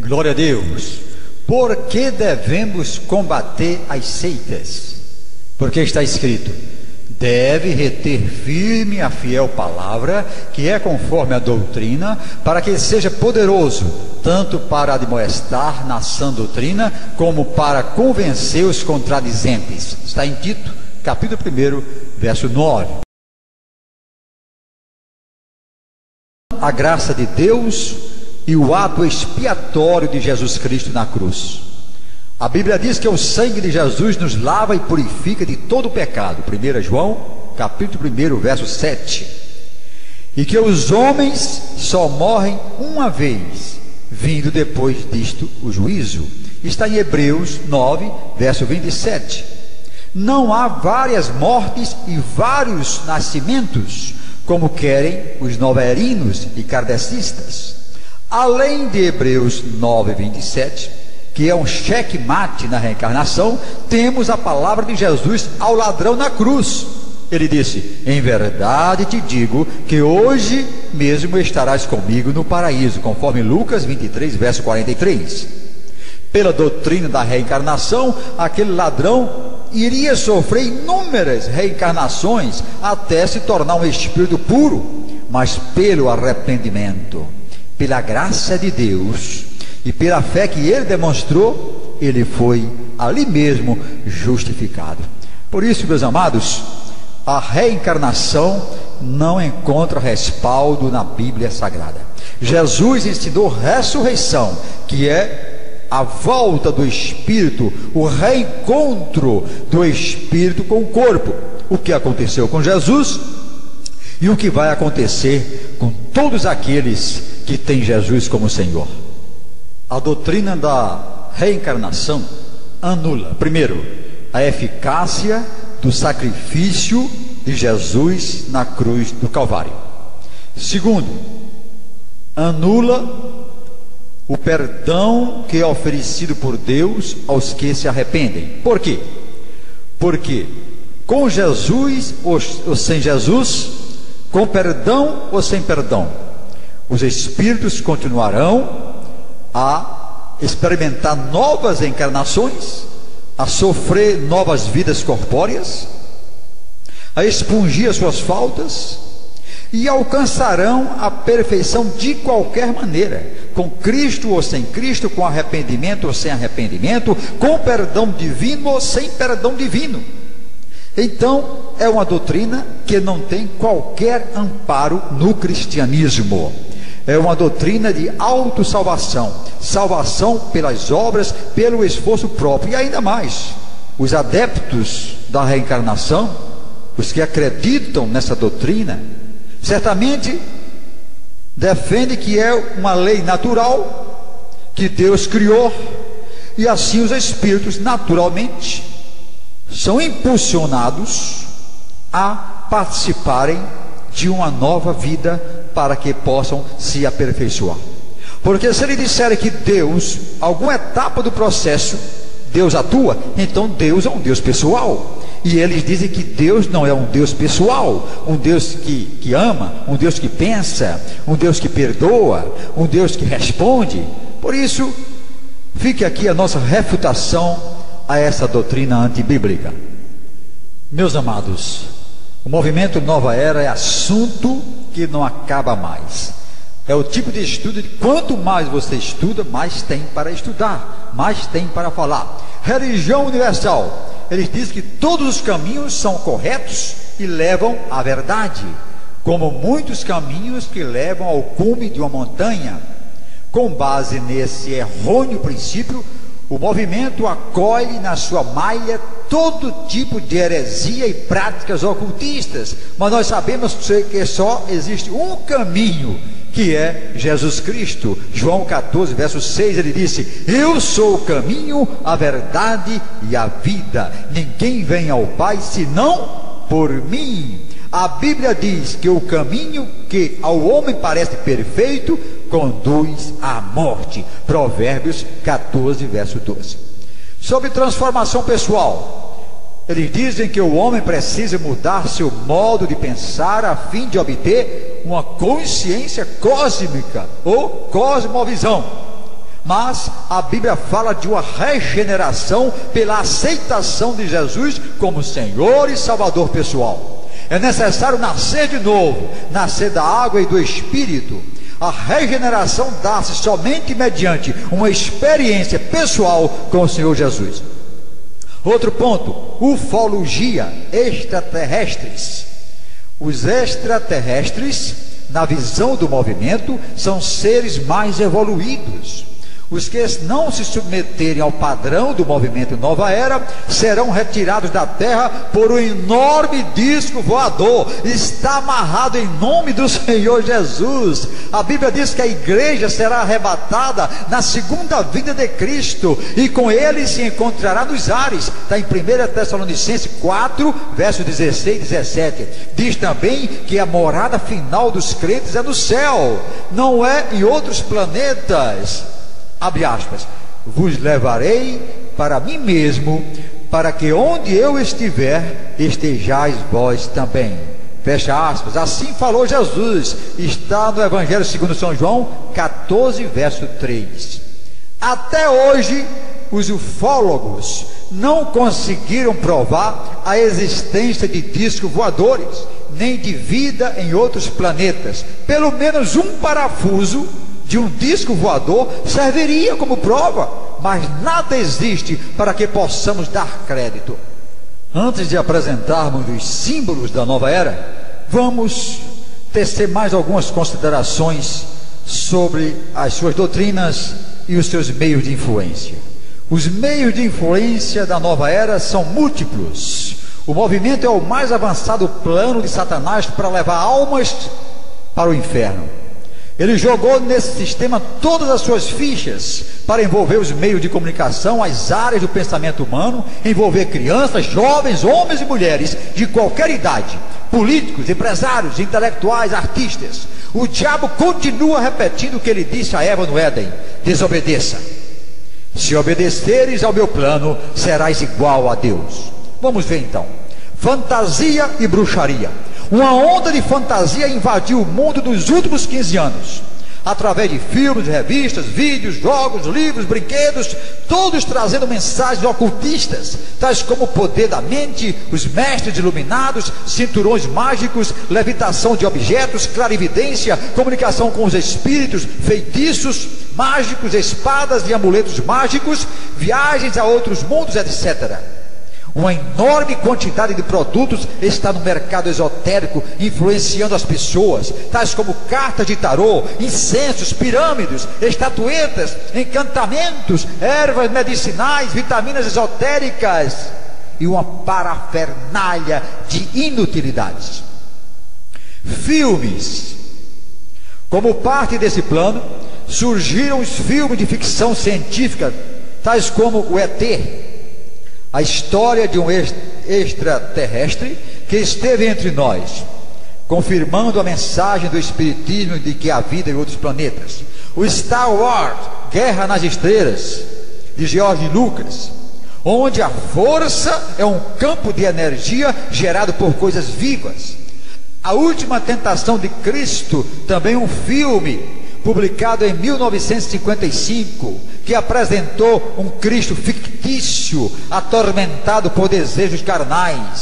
Glória a Deus. Por que devemos combater as seitas? Porque está escrito: deve reter firme a fiel palavra, que é conforme a doutrina, para que seja poderoso, tanto para admoestar na sã doutrina, como para convencer os contradizentes. Está em Tito, capítulo 1, verso 9. A graça de Deus e o ato expiatório de Jesus Cristo na cruz. A Bíblia diz que o sangue de Jesus nos lava e purifica de todo o pecado. 1 João, capítulo 1, verso 7. E que os homens só morrem uma vez, vindo depois disto o juízo. Está em Hebreus 9, verso 27. Não há várias mortes e vários nascimentos, como querem os noverinos e kardecistas. Além de Hebreus 9, 27, que é um checkmate na reencarnação, temos a palavra de Jesus ao ladrão na cruz. Ele disse: em verdade te digo que hoje mesmo estarás comigo no paraíso, conforme Lucas 23, verso 43. Pela doutrina da reencarnação, aquele ladrão iria sofrer inúmeras reencarnações até se tornar um espírito puro, mas pelo arrependimento, pela graça de Deus e pela fé que ele demonstrou, ele foi ali mesmo justificado. Por isso, meus amados, a reencarnação não encontra respaldo na Bíblia Sagrada. Jesus ensinou ressurreição, que é a volta do Espírito, o reencontro do Espírito com o corpo. O que aconteceu com Jesus e o que vai acontecer com todos aqueles que têm Jesus como Senhor. A doutrina da reencarnação anula, primeiro, a eficácia do sacrifício de Jesus na cruz do Calvário. Segundo, anula o perdão que é oferecido por Deus aos que se arrependem. Por quê? Porque com Jesus ou sem Jesus, com perdão ou sem perdão, os espíritos continuarão a experimentar novas encarnações, a sofrer novas vidas corpóreas, a expungir as suas faltas e alcançarão a perfeição de qualquer maneira, com Cristo ou sem Cristo, com arrependimento ou sem arrependimento, com perdão divino ou sem perdão divino. Então é uma doutrina que não tem qualquer amparo no cristianismo. É uma doutrina de autossalvação, salvação pelas obras, pelo esforço próprio. E ainda mais, os adeptos da reencarnação, os que acreditam nessa doutrina, certamente defendem que é uma lei natural que Deus criou, e assim os espíritos naturalmente são impulsionados a participarem de uma nova vida para que possam se aperfeiçoar. Porque se ele disser que Deus, alguma etapa do processo, Deus atua, então Deus é um Deus pessoal. E eles dizem que Deus não é um Deus pessoal, um Deus que ama, um Deus que pensa, um Deus que perdoa, um Deus que responde. Por isso, fique aqui a nossa refutação a essa doutrina antibíblica. Meus amados, o movimento Nova Era é assunto que não acaba mais. É o tipo de estudo de quanto mais você estuda, mais tem para estudar, mais tem para falar. Religião universal. Eles dizem que todos os caminhos são corretos e levam à verdade, como muitos caminhos que levam ao cume de uma montanha. Com base nesse errôneo princípio, o movimento acolhe na sua malha todo tipo de heresia e práticas ocultistas, mas nós sabemos que só existe um caminho, que é Jesus Cristo. João 14, verso 6, ele disse: eu sou o caminho, a verdade e a vida, ninguém vem ao Pai senão por mim. A Bíblia diz que o caminho que ao homem parece perfeito conduz à morte. Provérbios 14, verso 12. Sobre transformação pessoal, eles dizem que o homem precisa mudar seu modo de pensar a fim de obter uma consciência cósmica ou cosmovisão. Mas a Bíblia fala de uma regeneração pela aceitação de Jesus como Senhor e Salvador pessoal. É necessário nascer de novo, nascer da água e do Espírito. A regeneração dá-se somente mediante uma experiência pessoal com o Senhor Jesus. Outro ponto, ufologia, extraterrestres. Os extraterrestres, na visão do movimento, são seres mais evoluídos. Os que não se submeterem ao padrão do movimento Nova Era serão retirados da terra por um enorme disco voador. Está amarrado em nome do Senhor Jesus. A Bíblia diz que a igreja será arrebatada na segunda vinda de Cristo, e com ele se encontrará nos ares. Está em 1 Tessalonicenses 4, versos 16 e 17. Diz também que a morada final dos crentes é no céu, não é em outros planetas. Abre aspas, vos levarei para mim mesmo, para que onde eu estiver, estejais vós também. Fecha aspas. Assim falou Jesus, está no Evangelho segundo São João 14, verso 3. Até hoje, os ufólogos não conseguiram provar a existência de discos voadores, nem de vida em outros planetas. Pelo menos um parafuso de um disco voador serviria como prova, mas nada existe para que possamos dar crédito. Antes de apresentarmos os símbolos da nova era, vamos tecer mais algumas considerações sobre as suas doutrinas e os seus meios de influência. Os meios de influência da nova era são múltiplos. O movimento é o mais avançado plano de Satanás para levar almas para o inferno. Ele jogou nesse sistema todas as suas fichas para envolver os meios de comunicação, as áreas do pensamento humano, envolver crianças, jovens, homens e mulheres de qualquer idade, políticos, empresários, intelectuais, artistas. O diabo continua repetindo o que ele disse a Eva no Éden: desobedeça. Se obedeceres ao meu plano, serás igual a Deus. Vamos ver então. Fantasia e bruxaria. Uma onda de fantasia invadiu o mundo nos últimos 15 anos, através de filmes, revistas, vídeos, jogos, livros, brinquedos, todos trazendo mensagens ocultistas, tais como o poder da mente, os mestres iluminados, cinturões mágicos, levitação de objetos, clarividência, comunicação com os espíritos, feitiços mágicos, espadas e amuletos mágicos, viagens a outros mundos, etc. Uma enorme quantidade de produtos está no mercado esotérico, influenciando as pessoas, tais como cartas de tarô, incensos, pirâmides, estatuetas, encantamentos, ervas medicinais, vitaminas esotéricas e uma parafernália de inutilidades. Filmes. Como parte desse plano, surgiram os filmes de ficção científica, tais como o ET, a história de um extraterrestre que esteve entre nós, confirmando a mensagem do Espiritismo de que há vida em outros planetas. O Star Wars, Guerra nas Estrelas, de George Lucas, onde a força é um campo de energia gerado por coisas vivas. A Última Tentação de Cristo, também um filme publicado em 1955, que apresentou um Cristo fictício, atormentado por desejos carnais.